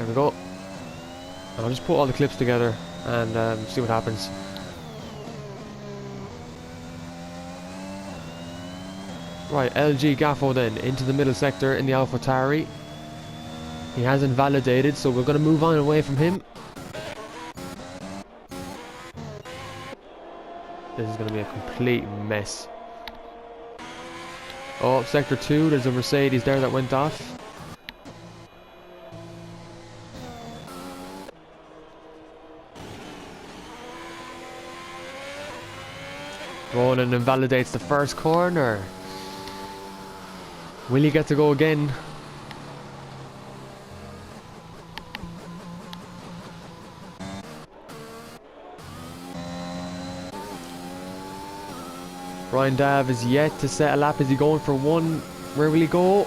There we go. And I'll just put all the clips together and see what happens. Right, LG Gaffo then into the middle sector in the AlphaTauri. He hasn't validated, so we're going to move on away from him. This is going to be a complete mess. Oh, sector 2, there's a Mercedes there that went off. Ronan invalidates the first corner. Will he get to go again? Ryan Dav is yet to set a lap. Is he going for one? Where will he go?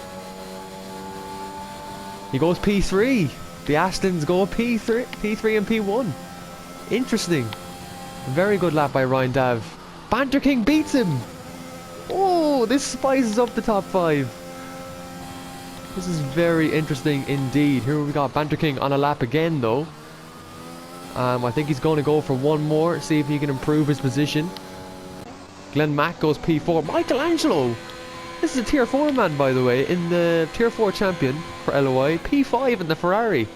He goes P3. The Astons go P3 and P1. Interesting. Very good lap by Ryan Dav. Banter King beats him. Oh, this spices up the top 5. This is very interesting indeed. Here we got Banter King on a lap again though. I think he's going to go for one more. See if he can improve his position. Glenn Mack goes P4. Michelangelo! This is a Tier 4 man, by the way, in the Tier 4 champion for LOI. P5 in the Ferrari.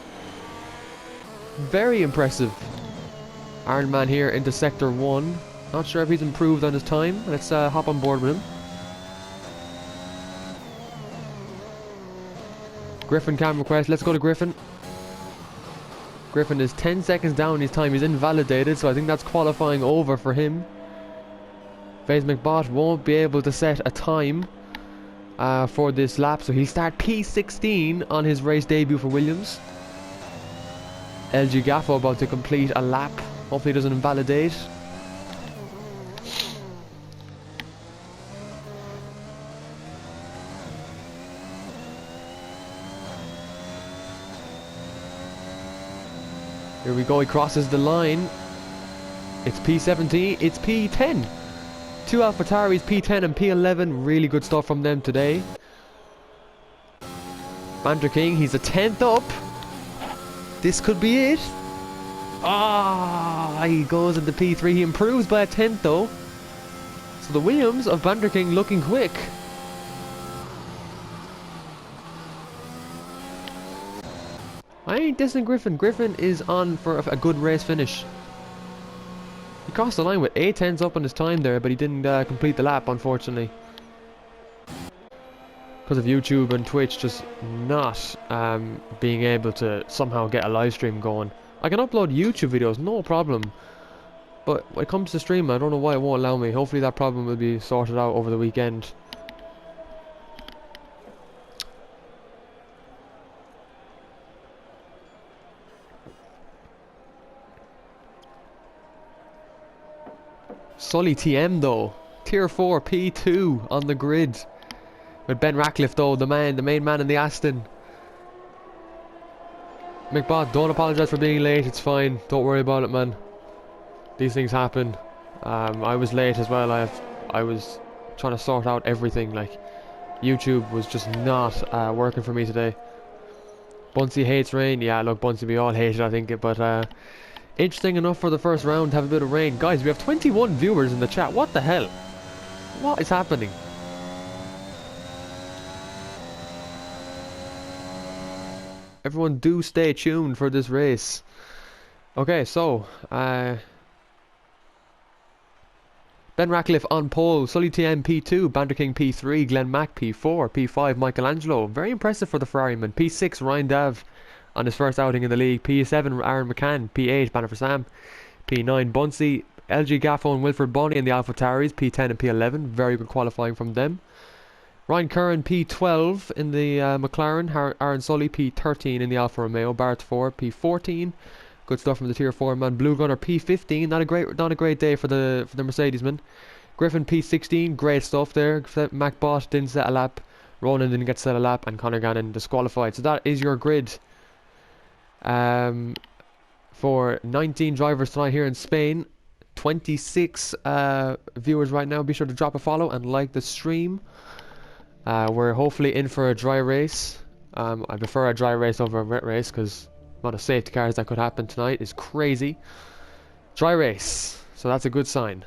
Very impressive. Iron Man here into Sector 1. Not sure if he's improved on his time. Let's hop on board with him. Griffin cam request. Let's go to Griffin. Griffin is 10 seconds down his time. He's invalidated, so I think that's qualifying over for him. FaZe McBot won't be able to set a time for this lap, so he'll start P16 on his race debut for Williams. LG Gaffo about to complete a lap. Hopefully he doesn't invalidate. Here we go, he crosses the line. It's P17, it's P10. Two AlphaTauris, P10 and P11. Really good stuff from them today. Banter King, he's a 10th up. This could be it. Ah, he goes into P3. He improves by a 10th though. So the Williams of Banter King looking quick. I ain't dissing Griffin. Griffin is on for a good race finish. He crossed the line with 8 tenths up on his time there, but he didn't complete the lap, unfortunately. Because of YouTube and Twitch just not being able to somehow get a live stream going. I can upload YouTube videos, no problem. But when it comes to streaming, I don't know why it won't allow me. Hopefully that problem will be sorted out over the weekend. Sully TM though, Tier 4 P2 on the grid. With Ben Ratcliffe though, the main man in the Aston. McBot, don't apologise for being late, it's fine, don't worry about it man. These things happen. I was late as well, I was trying to sort out everything, like YouTube was just not working for me today. Bunsey hates rain, yeah look Bunsey, we all hate it I think, but interesting enough for the first round to have a bit of rain. Guys, we have 21 viewers in the chat. What the hell? What is happening? Everyone do stay tuned for this race. Okay, so Ben Ratcliffe on pole, Sully TM P2, Banter King P3, Glenn Mack P4, P5 Michelangelo. Very impressive for the Ferrariman. P6 Ryan Dav on his first outing in the league. P7 Aaron McCann, P8 Banner for Sam, P9 Bunsey, LG Gaffo and Wilfred Bonney in the AlphaTauris, P10 and P11, very good qualifying from them. Ryan Curran P12 in the McLaren, Aaron Sully P13 in the Alfa Romeo, Bart 4 P14, good stuff from the Tier 4 man. Blue Gunner P15, not a great day for the Mercedes man. Griffin P16, great stuff there. MacBot didn't set a lap, Ronan didn't get to set a lap, and Conor Gannon disqualified. So that is your grid. For 19 drivers tonight here in Spain, 26 viewers right now. Be sure to drop a follow and like the stream. We're hopefully in for a dry race. I prefer a dry race over a wet race because amount of safety cars that could happen tonight is crazy. Dry race, so that's a good sign.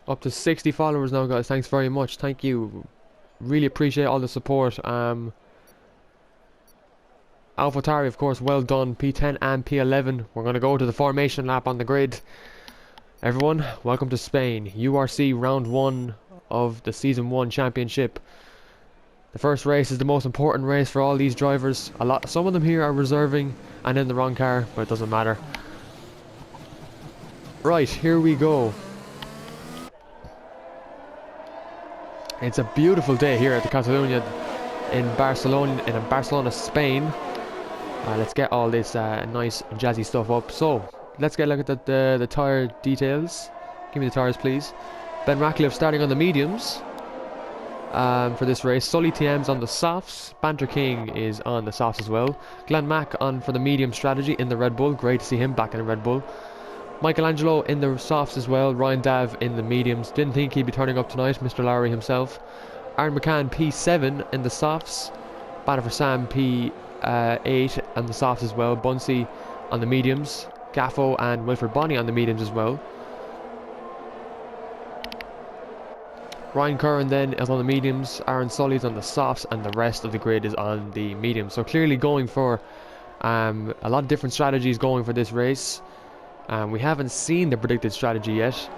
Up to 60 followers now, guys. Thanks very much. Thank you. Really appreciate all the support. AlphaTari, of course, well done. P10 and P11. We're going to go to the formation lap on the grid. Everyone, welcome to Spain. URC Round 1 of the Season 1 Championship. The first race is the most important race for all these drivers. Some of them here are reserving and in the wrong car, but it doesn't matter. Right, here we go. It's a beautiful day here at the Catalunya in Barcelona, Spain. Let's get all this nice and jazzy stuff up. So let's get a look at the tyre details. Give me the tyres, please. Ben Ratcliffe starting on the mediums for this race. Sully TM's on the softs. Banter King is on the softs as well. Glenn Mack on for the medium strategy in the Red Bull. Great to see him back in a Red Bull. Michelangelo in the softs as well. Ryan Dav in the mediums. Didn't think he'd be turning up tonight, Mr. Lowry himself. Aaron McCann P7 in the softs. Banner for Sam P8 on the softs as well. Bunsey on the mediums. Gaffo and Wilfred Bonney on the mediums as well. Ryan Curran then is on the mediums. Aaron Sully's on the softs, and the rest of the grid is on the mediums. So clearly going for a lot of different strategies going for this race. We haven't seen the predicted strategy yet,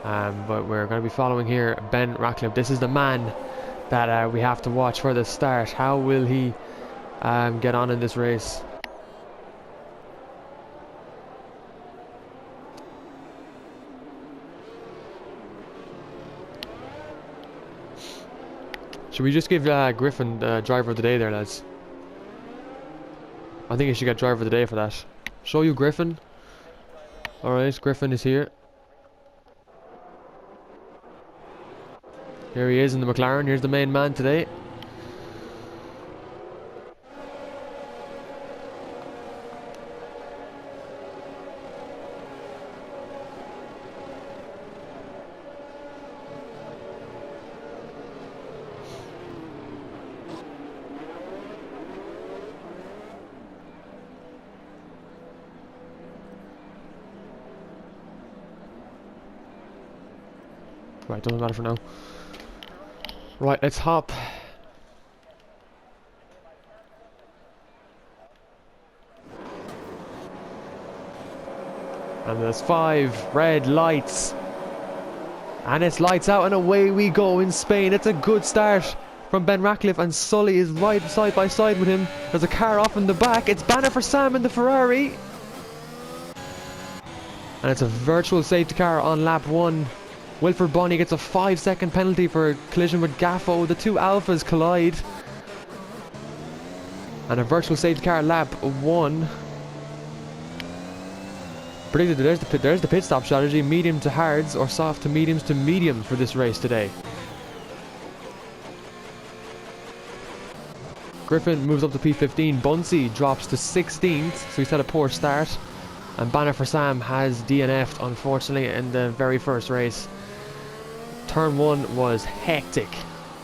but we're going to be following here Ben Ratcliffe. This is the man that we have to watch for the start. How will he get on in this race? Should we just give Griffin driver of the day there, lads? I think he should get driver of the day for that. Show you Griffin. Alright, Griffin is here. Here he is in the McLaren. Here's the main man today. Right, doesn't matter for now. Right, let's hop. And there's 5 red lights. And it's lights out and away we go in Spain. It's a good start from Ben Ratcliffe, and Sully is right side by side with him. There's a car off in the back. It's Banner for Sam in the Ferrari. And it's a virtual safety car on lap 1. Wilfred Bonney gets a 5-second penalty for a collision with Gaffo. The two Alphas collide. And a virtual safety car lap 1. Predicted there's the pit stop strategy. Medium to hards or soft to mediums to mediums for this race today. Griffin moves up to P15. Bunsey drops to 16th, so he's had a poor start. And Banner for Sam has DNF'd, unfortunately, in the very first race. Turn 1 was hectic,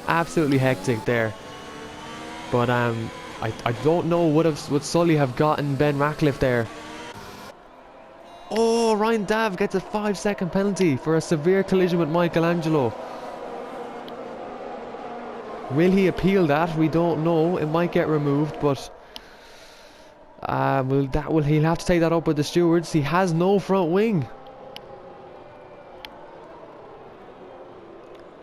absolutely hectic there. But I don't know would Sully have gotten Ben Ratcliffe there. Oh, Ryan Dav gets a 5-second penalty for a severe collision with Michelangelo. Will he appeal that? We don't know. It might get removed, but he'll have to take that up with the stewards. He has no front wing.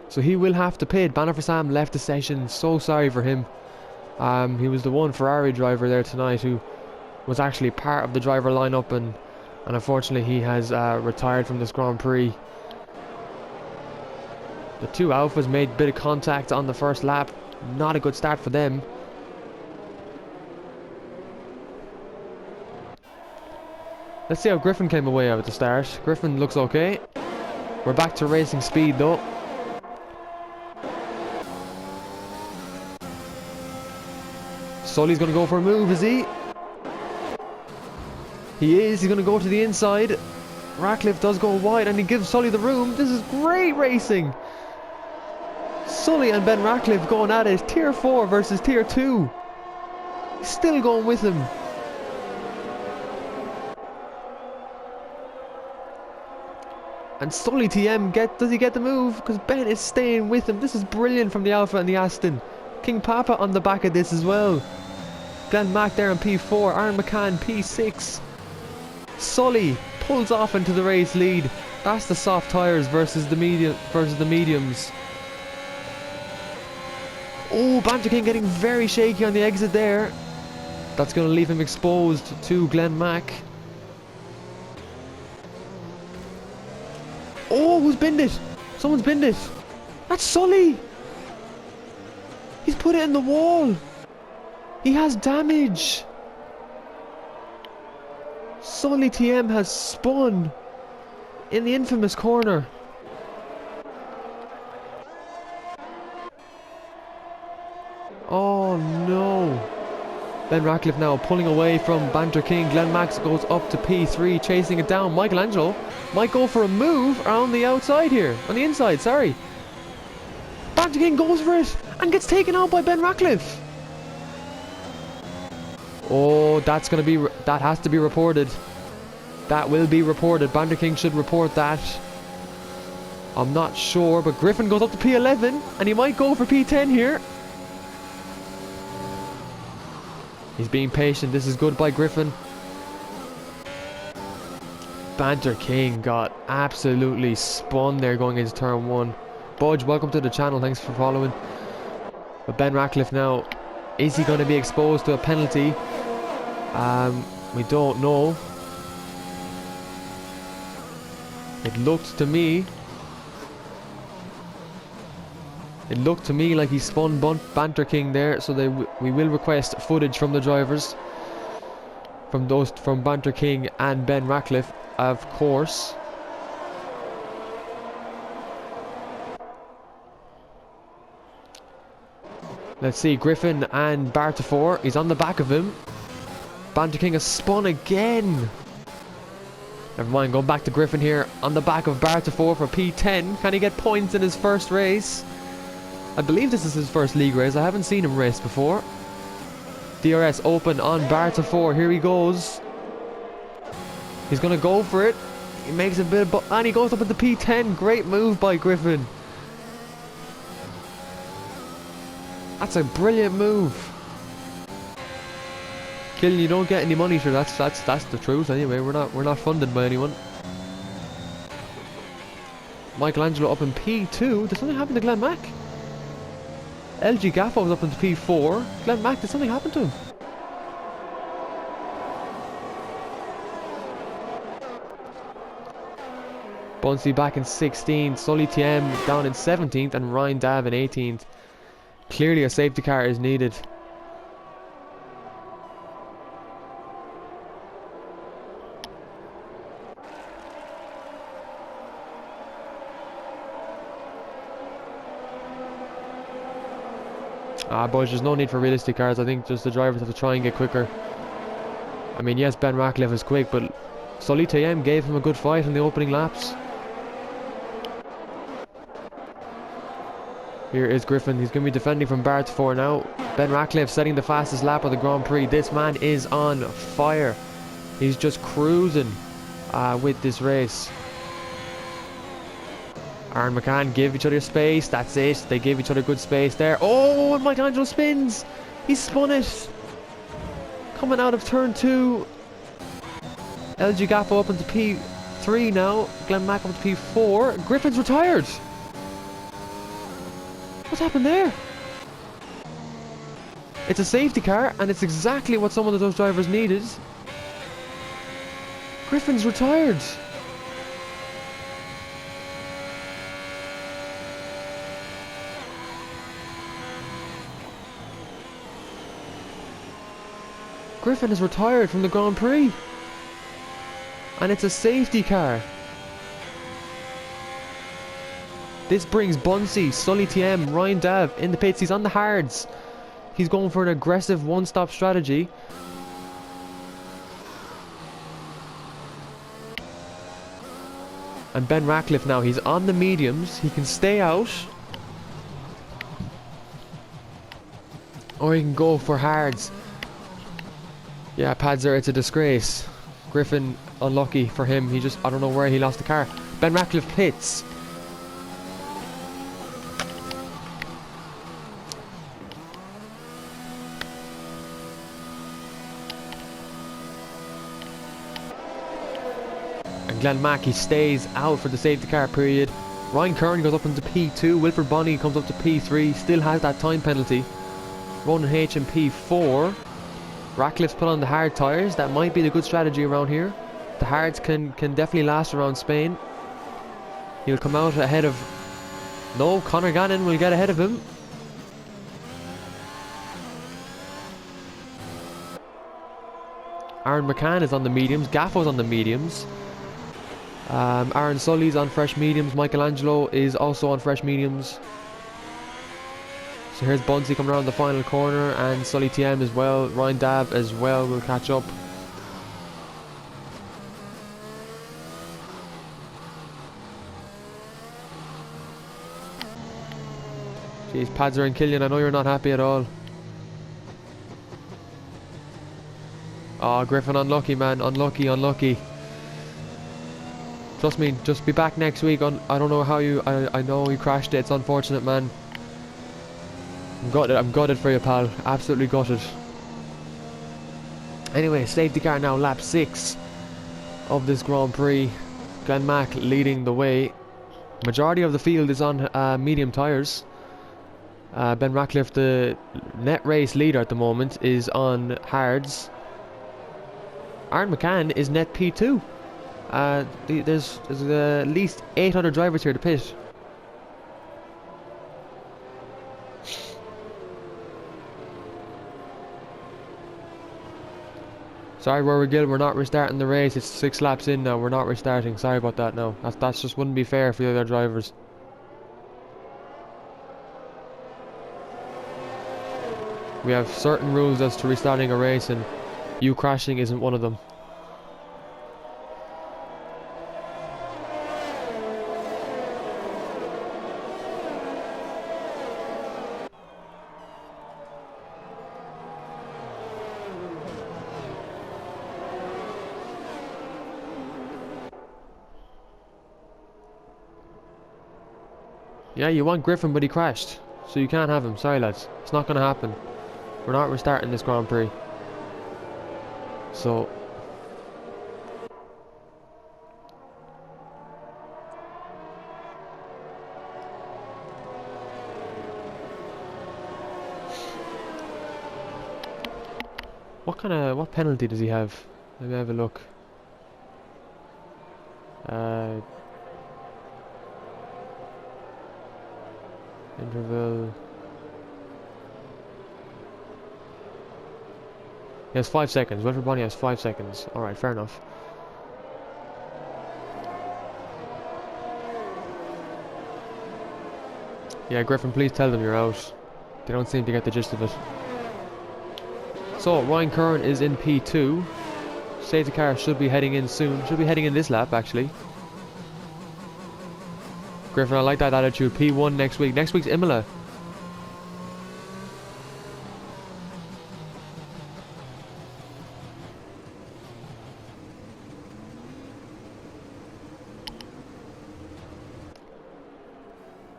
So he will have to pit. Banner for Sam left the session. So sorry for him. He was the one Ferrari driver there tonight who was actually part of the driver lineup, and unfortunately he has retired from this Grand Prix. The two Alphas made a bit of contact on the first lap. Not a good start for them. Let's see how Griffin came away at the start. Griffin looks okay. We're back to racing speed though. Sully's going to go for a move, is he? He is. He's going to go to the inside. Ratcliffe does go wide and he gives Sully the room. This is great racing. Sully and Ben Ratcliffe going at it. Tier 4 versus Tier 2. He's still going with him. And Sully TM, does he get the move? Because Ben is staying with him. This is brilliant from the Alpha and the Aston. King Papa on the back of this as well. Glenn Mack there in P4. Aaron McCann P6. Sully pulls off into the race lead. That's the soft tyres versus the mediums. Oh, Banter King getting very shaky on the exit there. That's going to leave him exposed to Glenn Mack. Oh, who's binned it? Someone's binned it. That's Sully. He's put it in the wall. He has damage. Sully TM has spun in the infamous corner. Oh no. Ben Ratcliffe now pulling away from Banter King. Glenn Max goes up to P3, chasing it down. Michelangelo might go for a move around the outside here. On the inside, sorry. Banter King goes for it and gets taken out by Ben Ratcliffe. Oh, that has to be reported. That will be reported. Banter King should report that. I'm not sure, but Griffin goes up to P11 and he might go for P10 here. He's being patient. This is good by Griffin. Banter King got absolutely spun there going into turn 1. Budge, welcome to the channel. Thanks for following. But Ben Ratcliffe now, is he going to be exposed to a penalty? We don't know. It looked to me like he spun Banter King there, so we will request footage from the drivers, from Banter King and Ben Ratcliffe, of course. Let's see, Griffin and Bartafor. He's on the back of him. Banter King has spun again. Never mind, going back to Griffin here on the back of Bartafor for P10. Can he get points in his first race? I believe this is his first league race. I haven't seen him race before. DRS open on Bartafor. Here he goes. He's going to go for it. He makes a bit of... and he goes up into P10. Great move by Griffin. That's a brilliant move. Killian, you don't get any money, sure. That's the truth. Anyway, we're not funded by anyone. Michelangelo up in P2. Did something happen to Glenn Mack? LG Gaffo was up into P4. Glenn Mack, did something happen to him? Bunsey back in 16th. Sully TM down in 17th, and Ryan Dav in 18th. Clearly a safety car is needed. Boys, there's no need for realistic cars. I think just the drivers have to try and get quicker. I mean, yes, Ben Ratcliffe is quick, but Sully TM gave him a good fight in the opening laps. Here is Griffin. He's going to be defending from Bartafor now. Ben Ratcliffe setting the fastest lap of the Grand Prix. This man is on fire. He's just cruising with this race. Aaron McCann give each other space. That's it. They give each other good space there. Oh, and Michelangelo spins. He spun it. Coming out of turn 2. LG Gaffo up into P3 now. Glenn Mack up to P4. Griffin's retired. What's happened there? It's a safety car, and it's exactly what some of those drivers needed. Griffin's retired. Griffin is retired from the Grand Prix. And it's a safety car. This brings Bunsey, Sully TM, Ryan Dav in the pits. He's on the hards. He's going for an aggressive one-stop strategy. And Ben Ratcliffe now, he's on the mediums. He can stay out. Or he can go for hards. Yeah, Padzer, it's a disgrace. Griffin, unlucky for him. He just, I don't know where he lost the car. Ben Ratcliffe pits. Glenn Mack, he stays out for the safety car period. Ryan Kern goes up into P2. Wilfred Bonney comes up to P3. Still has that time penalty. Ronan H in P4. Ratcliffe's put on the hard tyres. That might be the good strategy around here. The hards can definitely last around Spain. He'll come out ahead of... No, Conor Gannon will get ahead of him. Aaron McCann is on the mediums. Gaffo's on the mediums. Aaron Sully's on fresh mediums. Michelangelo is also on fresh mediums. So here's Bunsey coming around the final corner, and Sully TM as well. Ryan Dabb as well will catch up. Jeez, Padzer and Killian, I know you're not happy at all. Oh, Griffin, unlucky, man. Unlucky, unlucky. Trust me, just be back next week. I don't know how you... I know you crashed it. It's unfortunate, man. I'm gutted for you, pal. Absolutely gutted. Anyway, safety car now, lap 6 of this Grand Prix. Glenn Mack leading the way. Majority of the field is on medium tyres. Ben Ratcliffe, the net race leader at the moment, is on hards. Aaron McCann is net P2. There's at least 8 other drivers here to pit. Sorry, Rory Gill, we're not restarting the race. It's 6 laps in now. We're not restarting. Sorry about that. No, that's just wouldn't be fair for the other drivers. We have certain rules as to restarting a race, and you crashing isn't one of them. Yeah, you want Griffin, but he crashed. So you can't have him. Sorry, lads. It's not going to happen. We're not restarting this Grand Prix. So... what penalty does he have? Let me have a look. Interval. He has 5 seconds. Wilfred Bonney has 5 seconds. Alright, fair enough. Yeah, Griffin, please tell them you're out. They don't seem to get the gist of it. So, Ryan Kern is in P2. Safety car should be heading in soon. Should be heading in this lap, actually. Griffin, I like that attitude. P1 next week. Next week's Imola.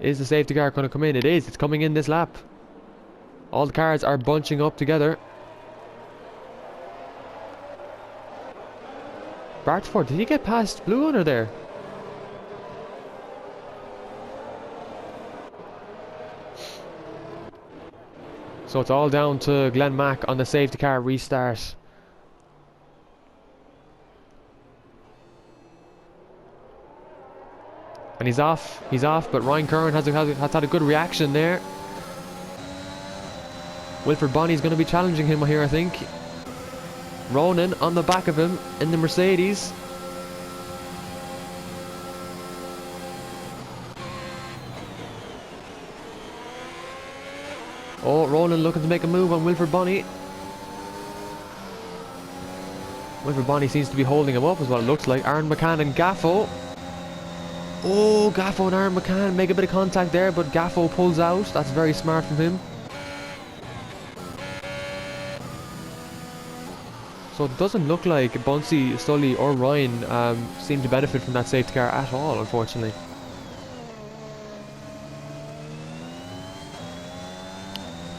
Is the safety car going to come in? It is. It's coming in this lap. All the cars are bunching up together. Bartford, did he get past Blue Hunter there? So it's all down to Glenn Mack on the safety car restart. And he's off, but Ryan Curran has had a good reaction there. Wilfred Bonney's going to be challenging him here, I think. Ronan on the back of him in the Mercedes. Oh, Roland looking to make a move on Wilfred Bonney. Wilfred Bonney seems to be holding him up, is what it looks like. Aaron McCann and Gaffo. Oh, Gaffo and Aaron McCann make a bit of contact there, but Gaffo pulls out. That's very smart from him. So it doesn't look like Bunsey, Sully or Ryan seem to benefit from that safety car at all, unfortunately.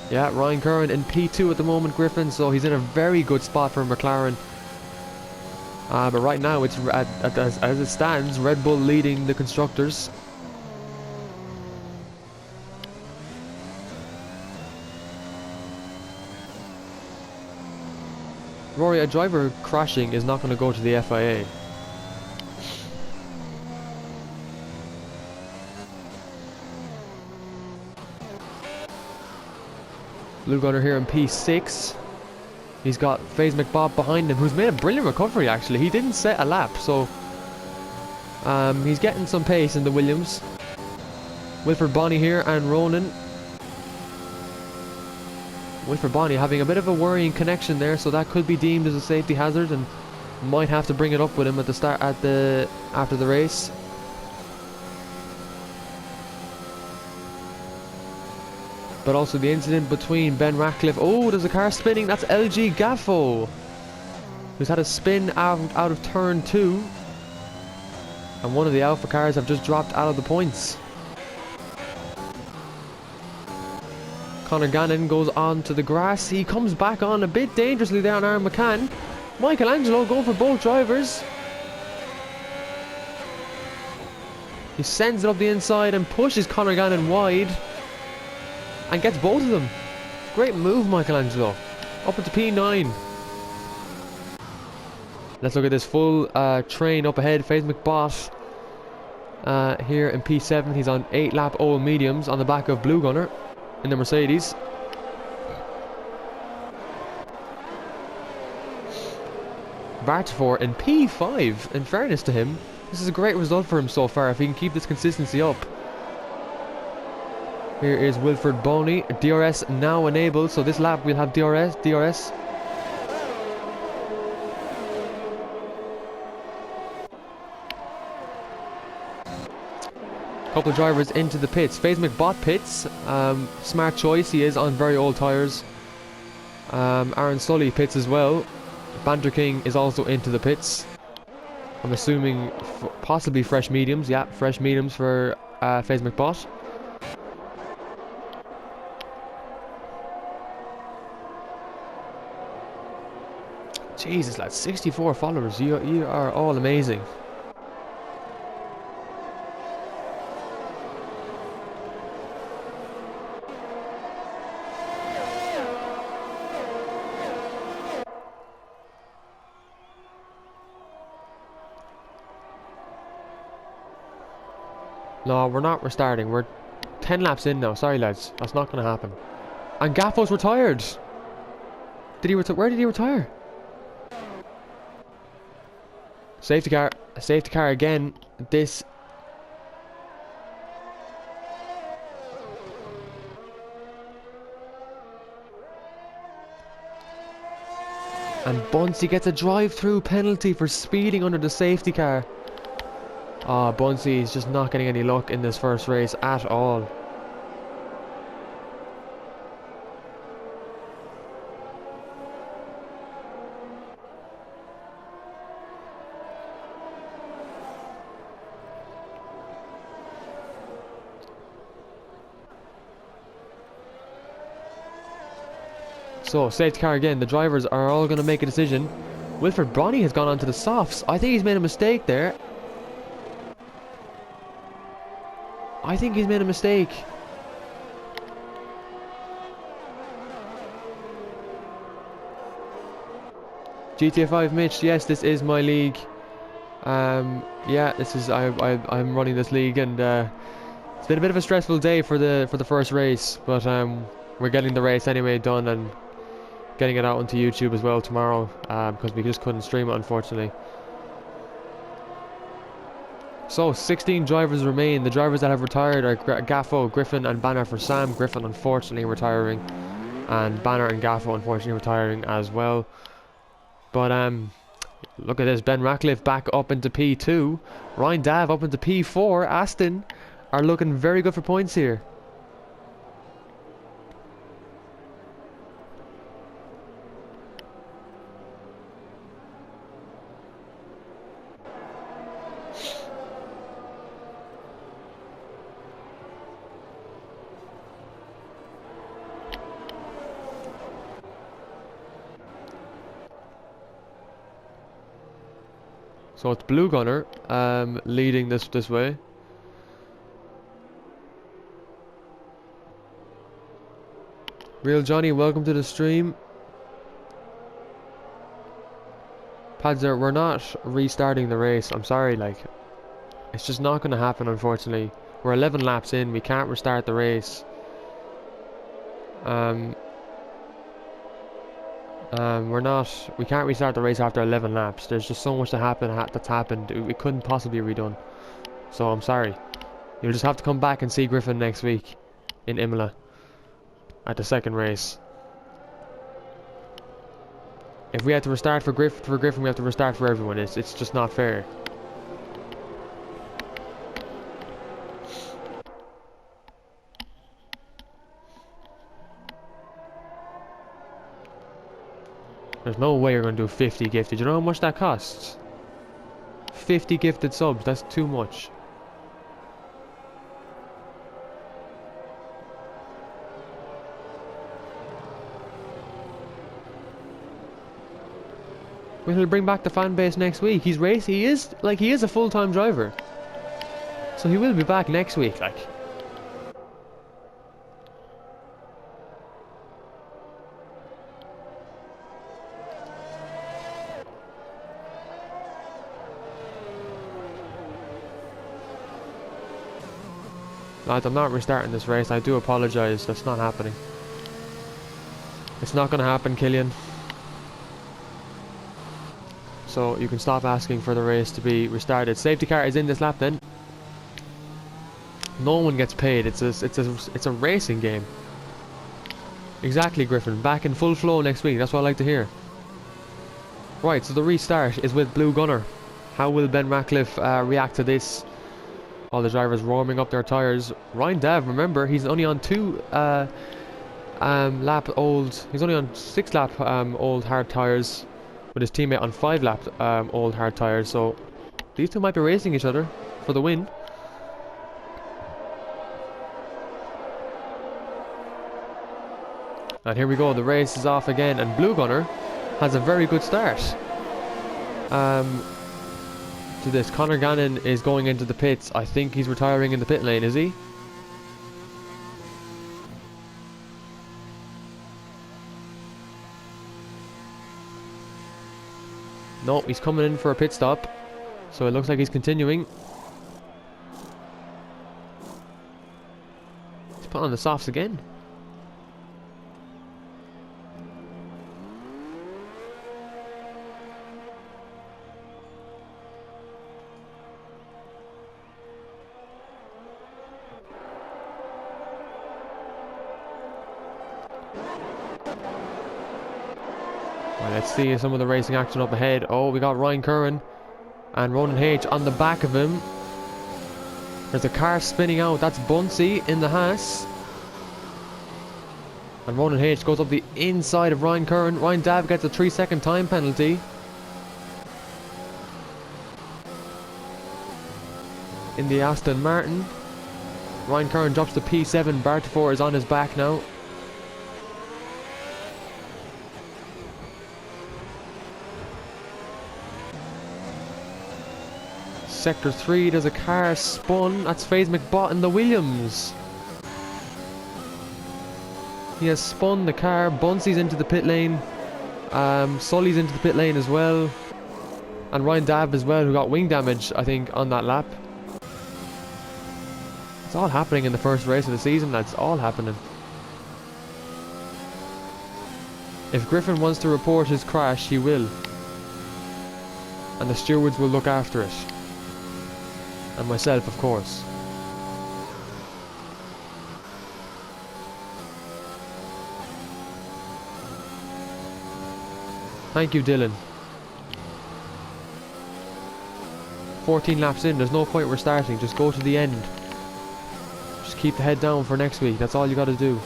Yeah, Ryan Curran in P2 at the moment, Griffin, so he's in a very good spot for McLaren. But right now, it's as it stands, Red Bull leading the constructors. Rory, a driver crashing is not going to go to the FIA. Blue Gunner here in P6. He's got FaZe McBob behind him, who's made a brilliant recovery actually. He didn't set a lap, so he's getting some pace in the Williams. Wilfred Bonney here and Ronan. Wilfred Bonney having a bit of a worrying connection there, so that could be deemed as a safety hazard and might have to bring it up with him at the start after the race. But also the incident between Ben Ratcliffe. Oh, there's a car spinning. That's LG Gaffo, who's had a spin out of turn 2. And one of the Alpha cars have just dropped out of the points. Conor Gannon goes on to the grass. He comes back on a bit dangerously there on Aaron McCann. Michelangelo going for both drivers. He sends it up the inside and pushes Conor Gannon wide. And gets both of them. Great move, Michelangelo. Up into P9. Let's look at this full train up ahead. FaZe McBot here in P7. He's on 8-lap old mediums on the back of Blue Gunner in the Mercedes. Vartifor in P5. In fairness to him, this is a great result for him so far if he can keep this consistency up. Here is Wilfred Bonney. DRS now enabled, so this lap we'll have DRS. Couple of drivers into the pits. FaZe McBot pits. Smart choice, he is on very old tyres. Aaron Sully pits as well. Banter King is also into the pits. I'm assuming possibly fresh mediums. Yeah, fresh mediums for FaZe McBot. Jesus, lads, 64 followers. You are all amazing. No, we're not restarting. We're 10 laps in now. Sorry, lads. That's not going to happen. And Gaffo's retired. Did he retire? Where did he retire? Safety car again. This. And Bunsey gets a drive-through penalty for speeding under the safety car. Ah, Bunsey is just not getting any luck in this first race at all. So, safety car again. The drivers are all going to make a decision. Wilfred Bonney has gone on to the softs. I think he's made a mistake there. I think he's made a mistake. GTA 5 Mitch, yes, this is my league. Yeah, this is I'm running this league, and it's been a bit of a stressful day for the first race, but we're getting the race anyway done and getting it out onto YouTube as well tomorrow, because we just couldn't stream it, unfortunately. So 16 drivers remain. The drivers that have retired are Gaffo, Griffin and Banner for Sam. Griffin unfortunately retiring, and Banner and Gaffo unfortunately retiring as well. But look at this, Ben Ratcliffe back up into P2, Ryan Dav up into P4. Aston are looking very good for points here. So it's Blue Gunner leading this way. Real Johnny, welcome to the stream. Padzer, we're not restarting the race. I'm sorry, like, it's just not going to happen, unfortunately. We're 11 laps in. We can't restart the race. We can't restart the race after 11 laps. There's just so much that's happened. It couldn't possibly be redone. So I'm sorry. You'll just have to come back and see Griffin next week in Imola at the second race. If we had to restart for Griffin, we have to restart for everyone. It's just not fair. There's no way you're going to do 50 gifted. You know how much that costs? 50 gifted subs, that's too much. We'll bring back the fan base next week. He is a full-time driver. So he will be back next week, like. Lads, I'm not restarting this race. I do apologise. That's not happening. It's not going to happen, Killian. So you can stop asking for the race to be restarted. Safety car is in this lap then. No one gets paid. It's a racing game. Exactly, Griffin. Back in full flow next week. That's what I like to hear. Right, so the restart is with Blue Gunner. How will Ben Ratcliffe react to this? All the drivers warming up their tyres. Ryan Dav, remember, he's only on 6 lap old hard tyres, with his teammate on 5 lap old hard tyres. So these two might be racing each other for the win. And here we go, the race is off again, and Blue Gunner has a very good start. To this, Conor Gannon is going into the pits. I think he's retiring in the pit lane, is he? No, he's coming in for a pit stop. So it looks like he's continuing. He's putting on the softs again. Let's see some of the racing action up ahead. Oh, we got Ryan Curran and Ronan H on the back of him. There's a car spinning out. That's Bunsey in the Haas. And Ronan H goes up the inside of Ryan Curran. Ryan Dav gets a 3-second time penalty. In the Aston Martin. Ryan Curran drops to P7. Bartifor is on his back now. Sector 3, there's a car spun. That's FaZe McBot in the Williams. He has spun the car. Bunsey's into the pit lane. Sully's into the pit lane as well. And Ryan Dav as well, who got wing damage, I think, on that lap. It's all happening in the first race of the season. That's all happening. If Griffin wants to report his crash, he will. And the stewards will look after it. And myself, of course. Thank you, Dylan. 14 laps in, there's no point restarting, just go to the end. Just keep the head down for next week, that's all you gotta do.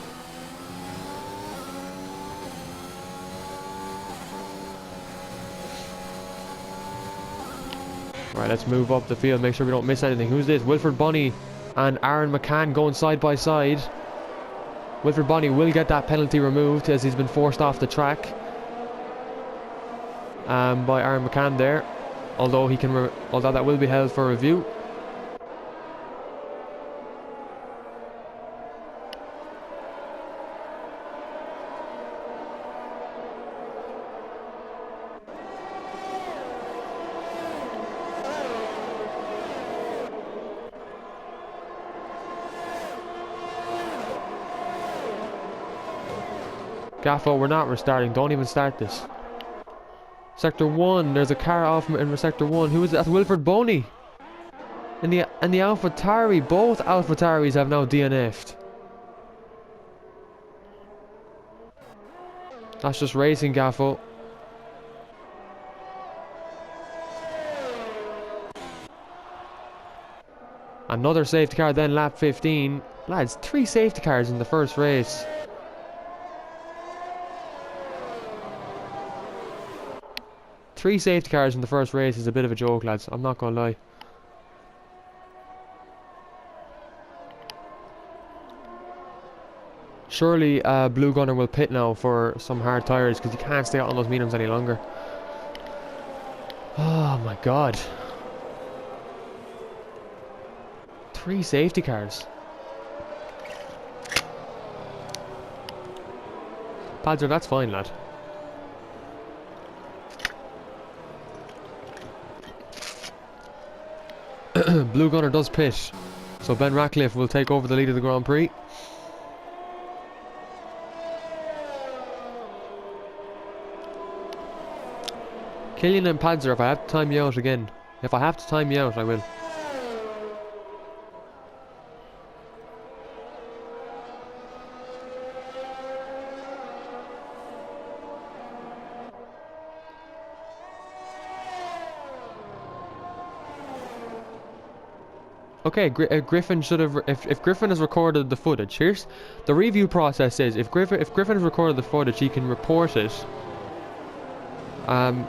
Right, let's move up the field, make sure we don't miss anything. Who's this? Wilfred Bonney and Aaron McCann going side by side. Wilfred Bonney will get that penalty removed as he's been forced off the track. By Aaron McCann there, although although that will be held for review. Gaffo, we're not restarting, don't even start this. Sector 1, there's a car off in Sector 1. Who is it? That's Wilfred Boney. And the AlphaTauri, both AlphaTauris have now DNF'd. That's just racing, Gaffo. Another safety car, then lap 15. Lads, 3 safety cars in the first race. Three safety cars in the first race is a bit of a joke, lads. I'm not gonna lie. Surely Blue Gunner will pit now for some hard tyres because you can't stay out on those mediums any longer. Oh my god. 3 safety cars. Padzer, that's fine, lad. Blue Gunner does pit, so Ben Ratcliffe will take over the lead of the Grand Prix. Killian and Padzer, if I have to time you out again, if I have to time you out, I will. Okay, Griffin should have. If Griffin has recorded the footage, here's the review process. Is if Griffin has recorded the footage, he can report it.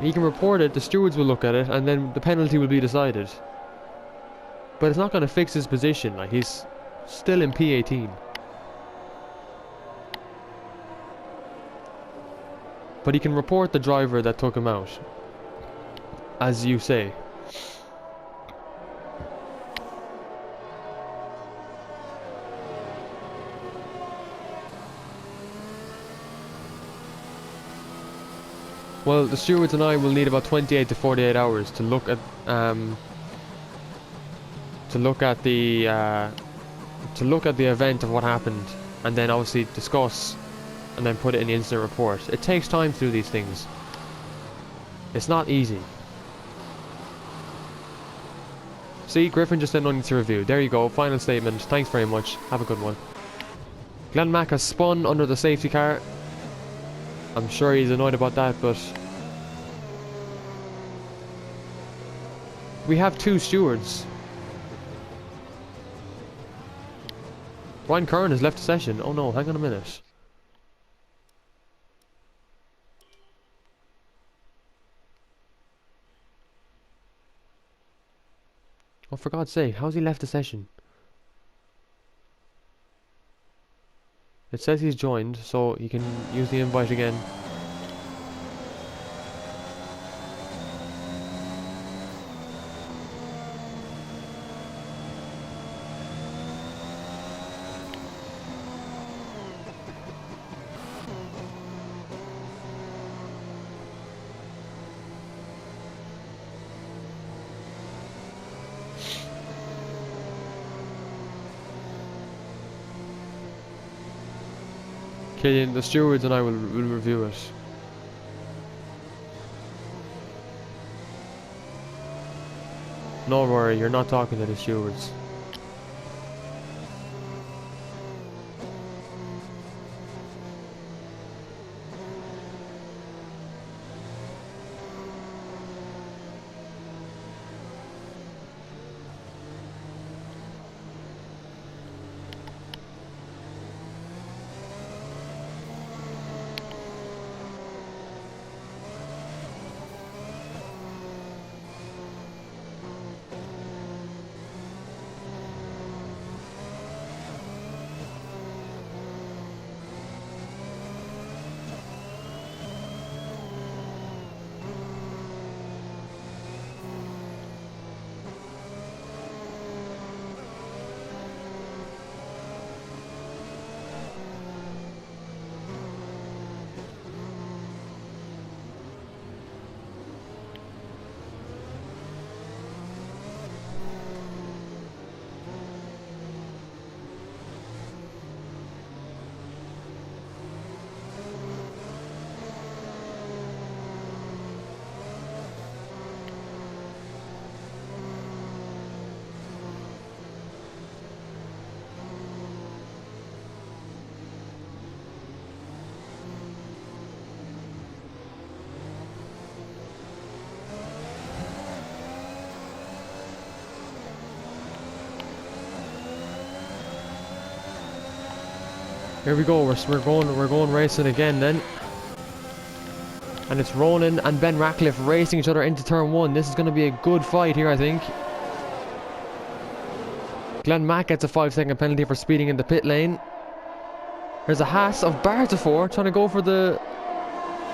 He can report it. The stewards will look at it, and then the penalty will be decided. But it's not going to fix his position. Like, he's still in P18. But he can report the driver that took him out, as you say. Well, the stewards and I will need about 28 to 48 hours to look at the event of what happened, and then obviously discuss, and then put it in the incident report. It takes time to do these things. It's not easy. See, Griffin just said no need to review. There you go. Final statement. Thanks very much. Have a good one. Glenn Mack has spun under the safety car. I'm sure he's annoyed about that, but we have 2 stewards. Ryan Curran has left the session. Oh no, hang on a minute. Oh, for God's sake, how's he left the session? It says he's joined, so he can use the invite again. Killian, the stewards and I will review it. No worry, you're not talking to the stewards. Here we go, we're going racing again then. And it's Ronan and Ben Ratcliffe racing each other into turn 1. This is going to be a good fight here, I think. Glenn Mack gets a 5-second penalty for speeding in the pit lane. There's a Haas of Bartafor trying to go for the...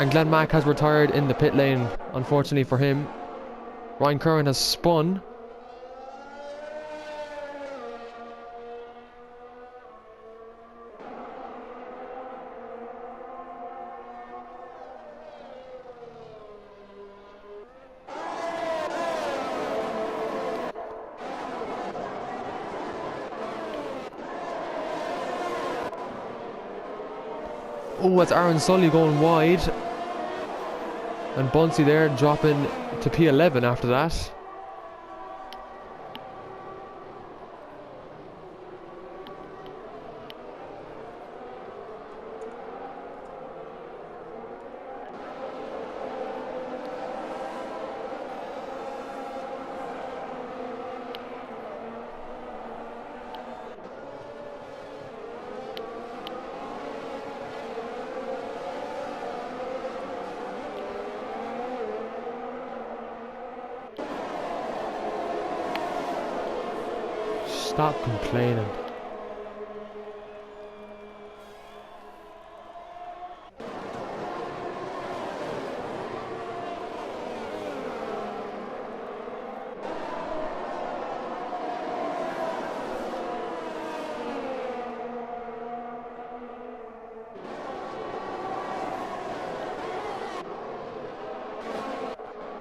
And Glenn Mack has retired in the pit lane, unfortunately for him. Ryan Curran has spun. Oh, that's Aaron Sully going wide. And Bunsey there dropping to P11 after that. Stop complaining.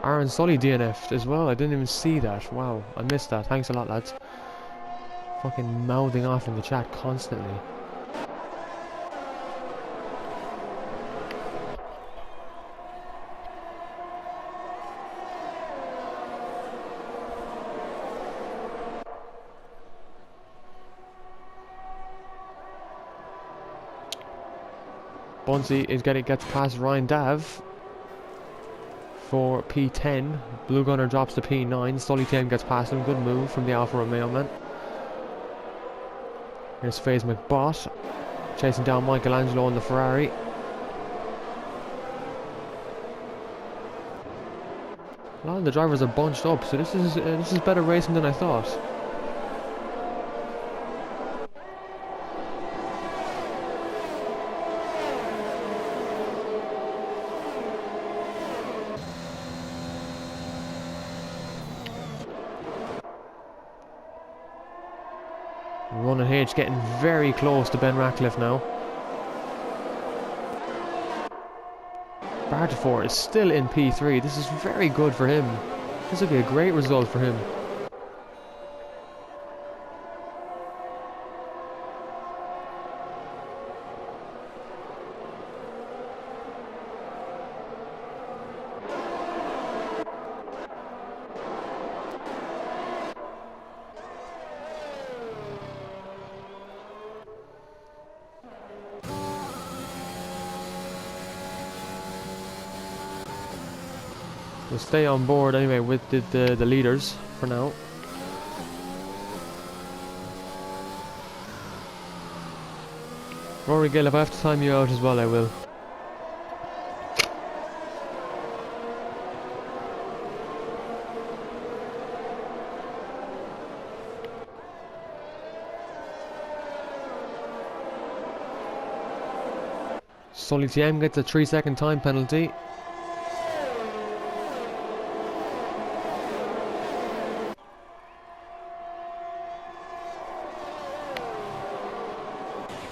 Aaron Sully DNF'd as well. I didn't even see that. Wow, I missed that. Thanks a lot, lads. Fucking mouthing off in the chat constantly. Bunsey gets past Ryan Dav for P10. Blue Gunner drops to P9. Sully TM gets past him. Good move from the Alfa Romeo man. Here's FaZe McBot chasing down Michelangelo on the Ferrari. A lot of the drivers are bunched up, so this is better racing than I thought. Ronan H getting very close to Ben Ratcliffe now. Bartafor is still in P3. This is very good for him. This will be a great result for him. We'll stay on board anyway with the leaders for now. Rory Gill, if I have to time you out as well, I will. Sully TM gets a 3-second time penalty.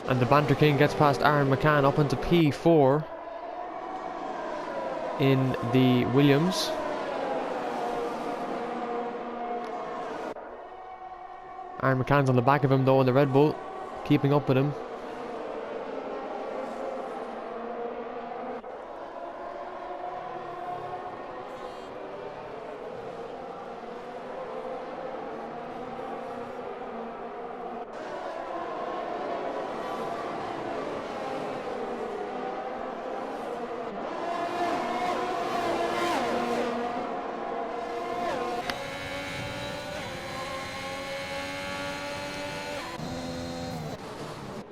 And the Banter King gets past Aaron McCann up into P4 in the Williams. Aaron McCann's on the back of him though in the Red Bull, keeping up with him.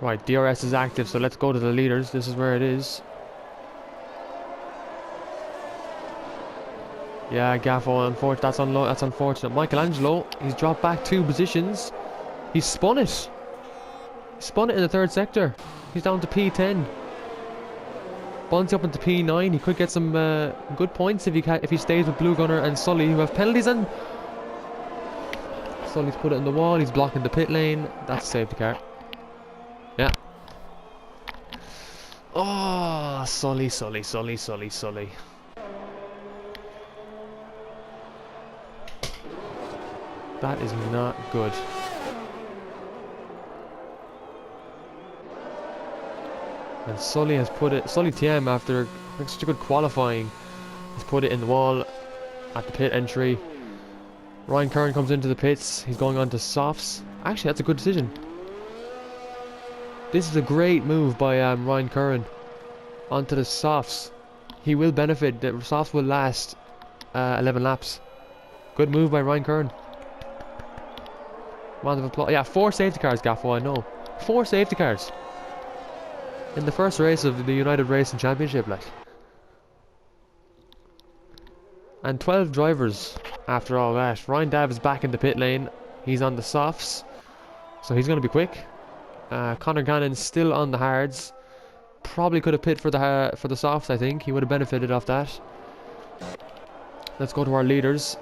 Right, DRS is active, so let's go to the leaders. This is where it is. Yeah, Gaffo, that's unfortunate. Michelangelo, he's dropped back 2 positions. He's spun it. He spun it in the 3rd sector. He's down to P10. Bouncy up into P9. He could get some good points if he stays with Blue Gunner and Sully, who have penalties. And Sully's put it in the wall. He's blocking the pit lane. That's a safety car. Yeah. Oh, Sully. That is not good. And Sully has put it, Sully TM, after such a good qualifying, has put it in the wall at the pit entry. Ryan Curran comes into the pits. He's going on to softs. Actually, that's a good decision. This is a great move by Ryan Curran onto the softs. He will benefit. The softs will last 11 laps. Good move by Ryan Curran. Round of applause. Yeah, 4 safety cars, Gaffo, I know. 4 safety cars in the first race of the United Racing Championship, like. And 12 drivers after all that. Ryan Dav is back in the pit lane. He's on the softs, so he's going to be quick. Conor Gannon's still on the hards. Probably could have pit for the softs, I think. He would have benefited off that. Let's go to our leaders.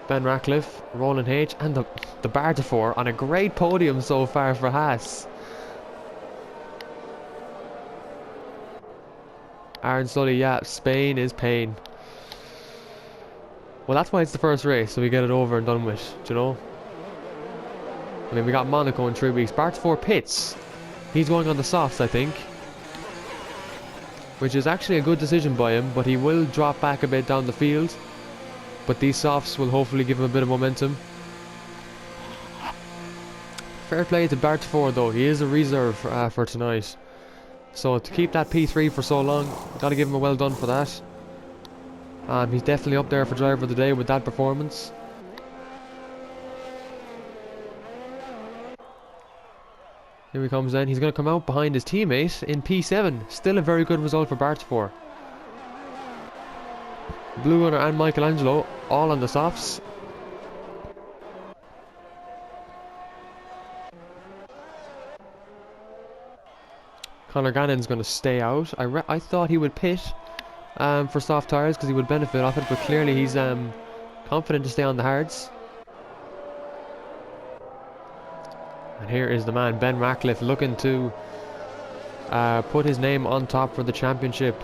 Ben Ratcliffe, Roland H, and the Bartafor on a great podium so far for Haas. Aaron Sully, yeah, Spain is pain. Well, that's why it's the first race, so we get it over and done with, do you know? I mean, we got Monaco in 3 weeks. Bartafor pits. He's going on the softs, I think. Which is actually a good decision by him, but he will drop back a bit down the field. But these softs will hopefully give him a bit of momentum. Fair play to Bartafor though, he is a reserve for tonight. So to keep that P3 for so long, gotta give him a well done for that. He's definitely up there for driver of the day with that performance. Here he comes then, he's going to come out behind his teammate in P7. Still a very good result for Bartafor. Blue Runner and Michelangelo all on the softs. Conor Gannon's going to stay out. I thought he would pit for soft tyres because he would benefit off it, but clearly he's confident to stay on the hards. And here is the man, Ben Ratcliffe, looking to put his name on top for the championship.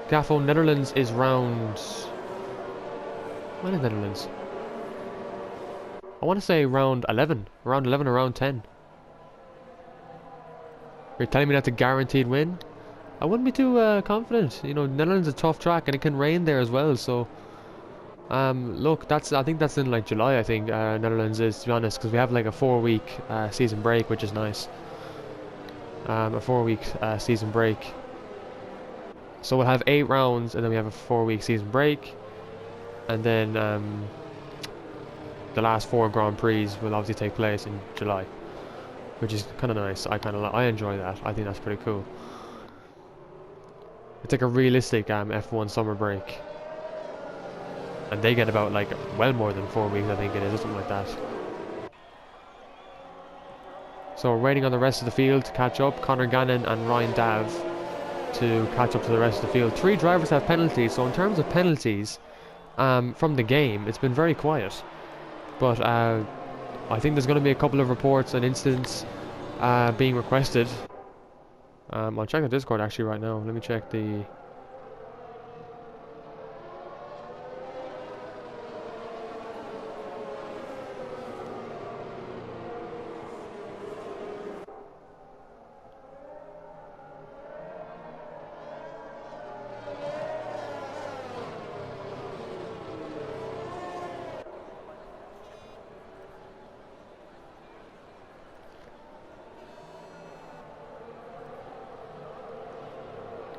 Gaffo, Netherlands is round... When is Netherlands? I want to say round 11. Round 11 or round 10. You're telling me that's a guaranteed win? I wouldn't be too confident. You know, Netherlands is a tough track and it can rain there as well, so... look, I think that's in like July, I think, Netherlands is, to be honest, because we have like a 4-week season break, which is nice. a 4-week season break. So we'll have 8 rounds, and then we have a 4-week season break, and then the last 4 Grand Prix will obviously take place in July, which is kind of nice. I enjoy that. I think that's pretty cool. It's like a realistic F1 summer break, and they get about like well more than 4 weeks, I think it is, or something like that. So we're waiting on the rest of the field to catch up. Conor Gannon and Ryan Dav to catch up to the rest of the field. 3 drivers have penalties, so in terms of penalties from the game, it's been very quiet. But I think there's going to be a couple of reports and incidents being requested. I'll check the Discord actually right now. Let me check the...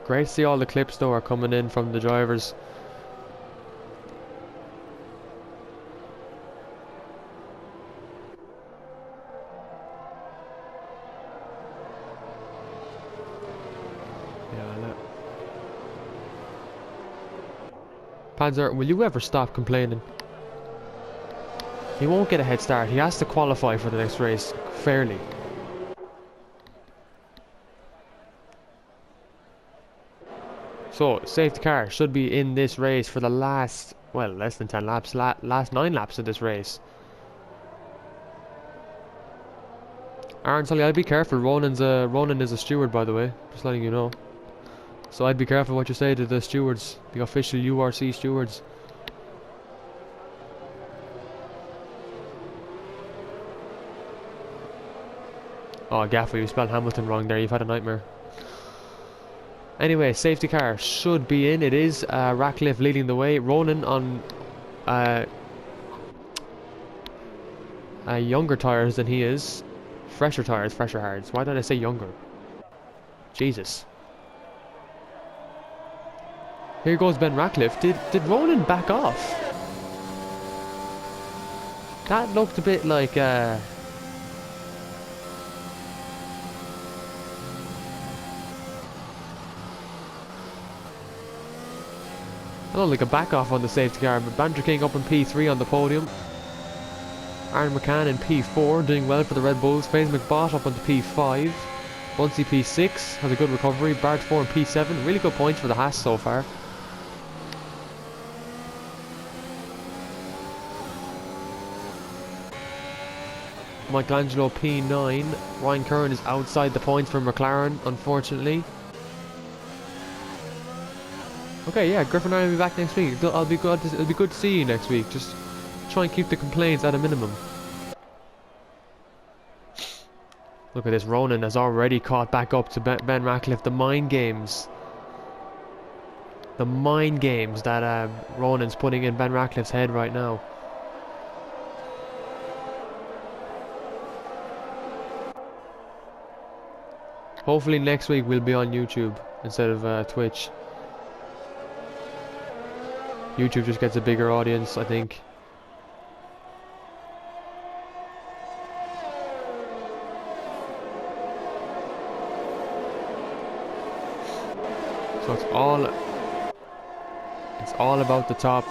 Great to see all the clips though are coming in from the drivers. Yeah, Panzer, will you ever stop complaining? He won't get a head start. He has to qualify for the next race fairly. So, safety car should be in this race for the last, well, less than 10 laps, last 9 laps of this race. Aaron Sully, I'd be careful. Ronan is a steward, by the way, just letting you know. So I'd be careful what you say to the stewards, the official URC stewards. Oh, Gaffer, you spelled Hamilton wrong there. You've had a nightmare. Anyway, safety car should be in. It is Ratcliffe leading the way. Ronan on younger tyres than he is. Fresher tyres, fresher hards. Why did I say younger? Jesus. Here goes Ben Ratcliffe. Did Ronan back off? That looked a bit like I don't like a back off on the safety car, but Banter King up in P3 on the podium. Aaron McCann in P4, doing well for the Red Bulls. FaZe McBot up onto P5. Bunsey P6, has a good recovery. Bart 4 in P7, really good points for the Haas so far. Michelangelo P9. Ryan Curran is outside the points for McLaren, unfortunately. Okay, yeah, Griffin and I will be back next week. It'll be good to see you next week. Just try and keep the complaints at a minimum. Look at this, Ronan has already caught back up to Ben Ratcliffe. The mind games. The mind games that Ronan's putting in Ben Ratcliffe's head right now. Hopefully next week we'll be on YouTube instead of Twitch. YouTube just gets a bigger audience, I think. So it's all about the top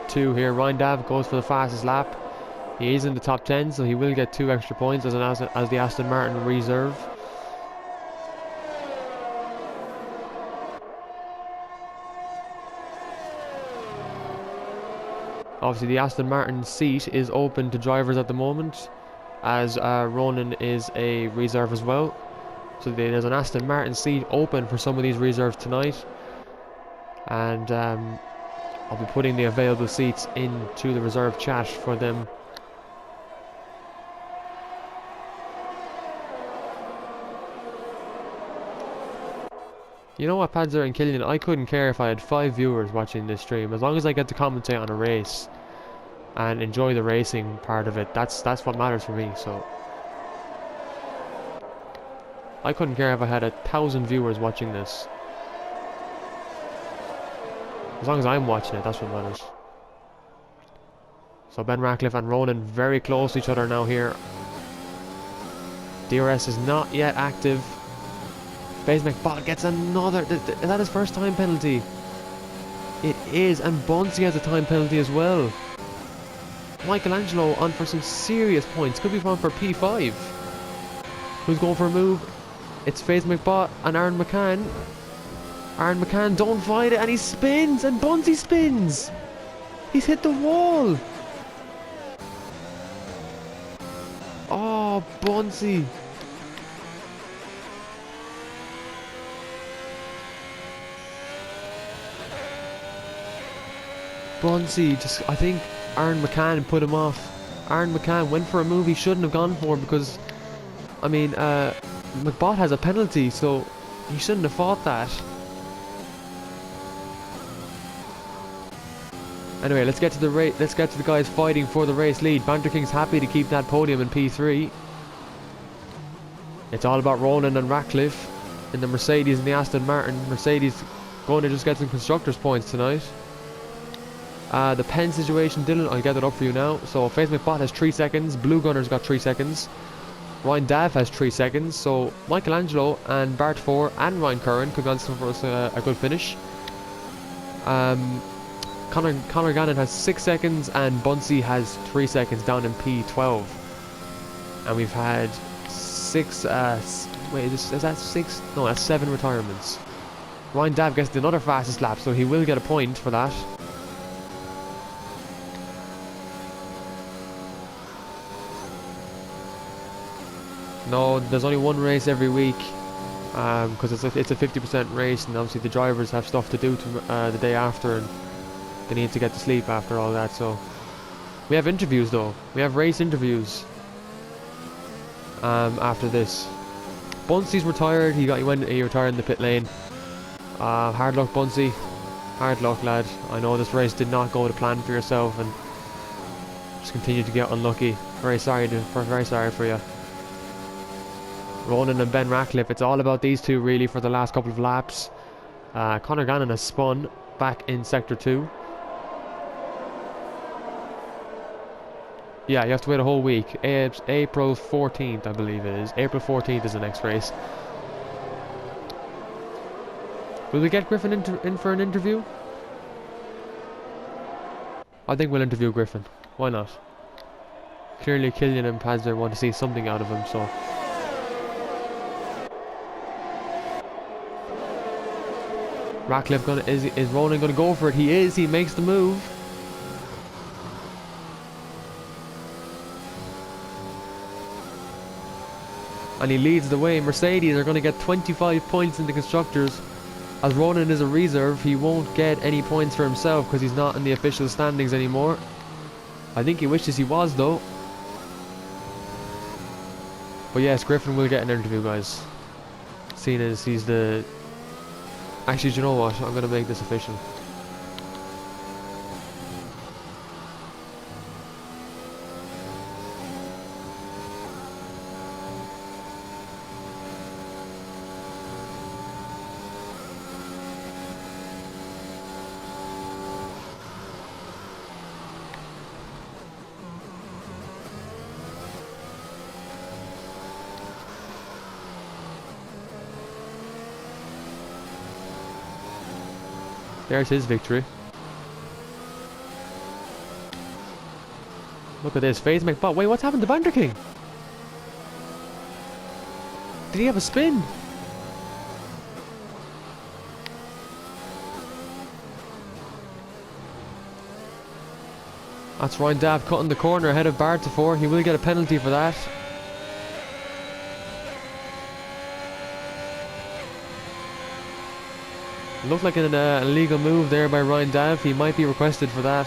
2 here. Ryan Dav goes for the fastest lap. He is in the top 10, so he will get 2 extra points as the Aston Martin reserve. Obviously the Aston Martin seat is open to drivers at the moment, as Ronan is a reserve as well. So there's an Aston Martin seat open for some of these reserves tonight. And I'll be putting the available seats into the reserve chat for them. You know what, Panzer and Killian, I couldn't care if I had 5 viewers watching this stream. As long as I get to commentate on a race and enjoy the racing part of it, that's what matters for me. So I couldn't care if I had 1,000 viewers watching this. As long as I'm watching it, that's what matters. So Ben Ratcliffe and Ronan very close to each other now here. DRS is not yet active. FaZe McBot gets another... Is that his first time penalty? It is, and Bunsey has a time penalty as well. Michelangelo on for some serious points. Could be on for P5. Who's going for a move? It's FaZe McBot and Aaron McCann. Aaron McCann don't fight it, and he spins, and Bunsey spins. He's hit the wall. Oh, Bunsey. Bunsey, just, I think Aaron McCann put him off. Aaron McCann went for a move he shouldn't have gone for because, I mean, McBot has a penalty, so he shouldn't have fought that. Anyway, let's get to the race. Let's get to the guys fighting for the race lead. Banter King's happy to keep that podium in P3. It's all about Ronan and Ratcliffe in the Mercedes and the Aston Martin. Mercedes going to just get some constructors points tonight. The pen situation, Dylan, I'll get it up for you now. So FaZe McBot has 3 seconds. Blue Gunner's got 3 seconds. Ryan Dav has 3 seconds. So Michelangelo and Bart 4 and Ryan Curran could go for us a good finish. Conor Gannon has 6 seconds and Bunsey has 3 seconds down in P12. And we've had 6, wait, is that 6? No, that's 7 retirements. Ryan Dav gets another fastest lap, so he will get a point for that. No, there's only one race every week. Because it's a 50% race, and obviously the drivers have stuff to do the day after, and they need to get to sleep after all that. So we have interviews though. We have race interviews after this. Bunsey's retired. He retired in the pit lane. Hard luck, Bunsey. Hard luck, lad. I know this race did not go to plan for yourself, and just continue to get unlucky. Very sorry for you. Ronan and Ben Ratcliffe, it's all about these two really for the last couple of laps. Conor Gannon has spun back in Sector 2. Yeah, you have to wait a whole week. April 14th, I believe it is. April 14th is the next race. Will we get Griffin in for an interview? I think we'll interview Griffin. Why not? Clearly Killian and Pazder want to see something out of him, so... Ratcliffe is Ronan gonna go for it? He is. He makes the move. And he leads the way. Mercedes are gonna get 25 points in the constructors. As Ronan is a reserve, he won't get any points for himself because he's not in the official standings anymore. I think he wishes he was though. But yes, Griffin will get an interview, guys. Seeing as he's the... Actually, do you know what? I'm going to make this official. There's his victory. Look at this, FaZe McBot. Wait, what's happened to Banter King? Did he have a spin? That's Ryan Dav cutting the corner ahead of Bart to 4. He will get a penalty for that. Looked like an illegal move there by Ryan Dav. He might be requested for that.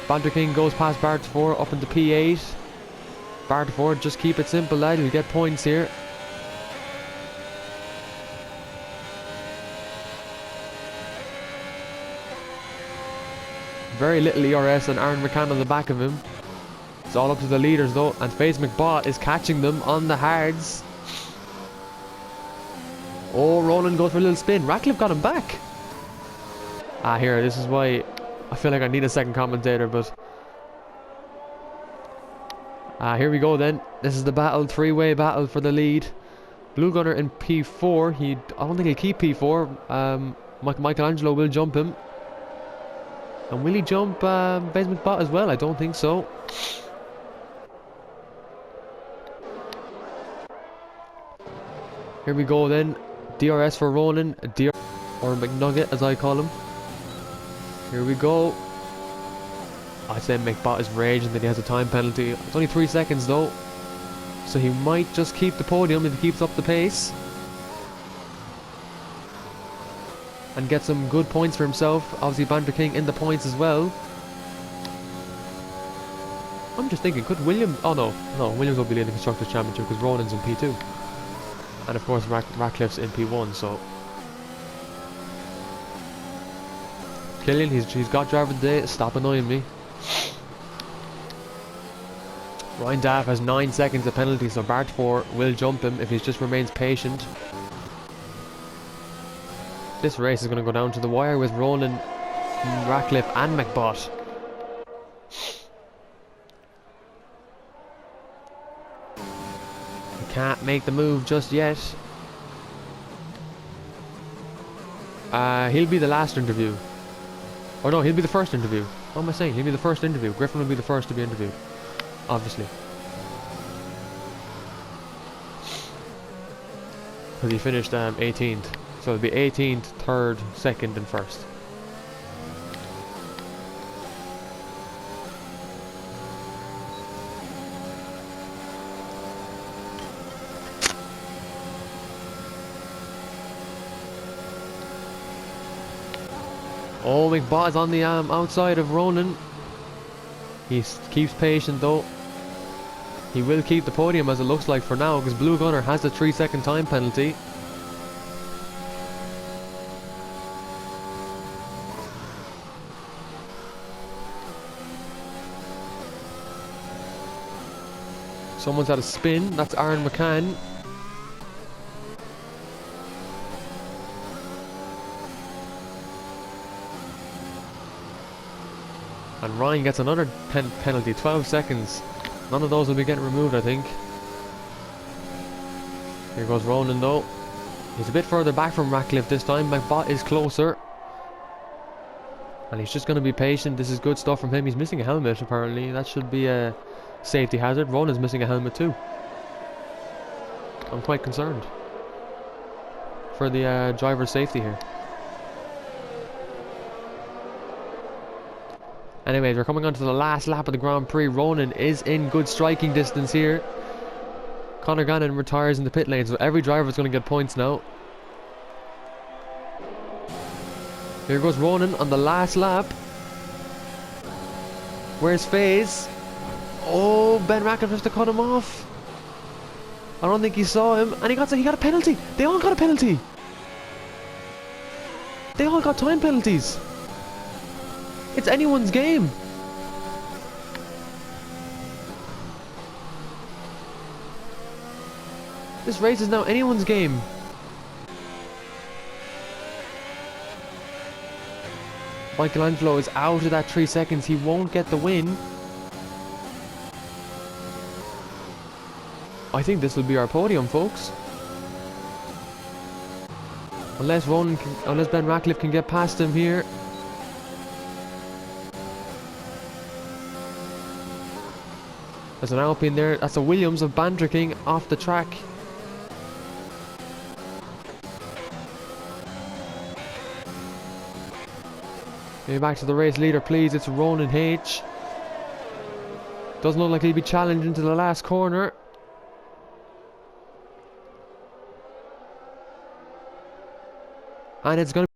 Banter King goes past Bart 4 up into P8. Bart 4, just keep it simple, lad. You'll get points here. Very little ERS and Aaron McCann on the back of him. It's all up to the leaders though. And FaZe McBot is catching them on the hards. Oh, Ronan goes for a little spin. Ratcliffe got him back. Ah, here, this is why I feel like I need a second commentator, but... here we go then. This is the battle, three-way battle for the lead. Blue Gunner in P4. I don't think he'll keep P4. Michelangelo will jump him. And will he jump Bez McBot as well? I don't think so. Here we go then. DRS for Ronan. Or McNugget as I call him. Here we go. I said McBot is raging that he has a time penalty. It's only 3 seconds though. So he might just keep the podium if he keeps up the pace. And get some good points for himself. Obviously Banter King in the points as well. I'm just thinking, could Williams... Oh no, Williams will be in the Constructors' Championship because Ronan's in P2. And of course Ratcliffe's in P1, so... Killian, he's got driver of the day. Stop annoying me. Ryan Daff has 9 seconds of penalty, so Bart 4 will jump him if he just remains patient. This race is going to go down to the wire with Ronan, Ratcliffe and McBot. He can't make the move just yet. He'll be the last interview. Or no, he'll be the first interview. What am I saying? He'll be the first interview. Griffin will be the first to be interviewed. Obviously. Because he finished 18th. So it'll be 18th, 3rd, 2nd and 1st. Oh, McBot is on the outside of Ronan. He keeps patient though. He will keep the podium as it looks like for now because Blue Gunner has the 3-second time penalty. Someone's had a spin. That's Aaron McCann. And Ryan gets another penalty, 12 seconds. None of those will be getting removed, I think. Here goes Ronan though. He's a bit further back from Ratcliffe this time. McBot is closer. And he's just going to be patient. This is good stuff from him. He's missing a helmet apparently. That should be a safety hazard. Ronan's missing a helmet too. I'm quite concerned for the driver's safety here. Anyways, we're coming on to the last lap of the Grand Prix. Ronan is in good striking distance here. Conor Gannon retires in the pit lane, so every driver is going to get points now. Here goes Ronan on the last lap. Where's FaZe? Oh, Ben Ratcliffe has to cut him off. I don't think he saw him, and he got a penalty. They all got a penalty. They all got time penalties. It's anyone's game. This race is now anyone's game. Michelangelo is out of that 3 seconds. He won't get the win. I think this will be our podium, folks. Unless Ben Ratcliffe can get past him here. There's an Alpine there. That's a Williams of Banter King off the track. Maybe back to the race leader, please. It's Ronan H. Doesn't look like he'll be challenged into the last corner. And it's going to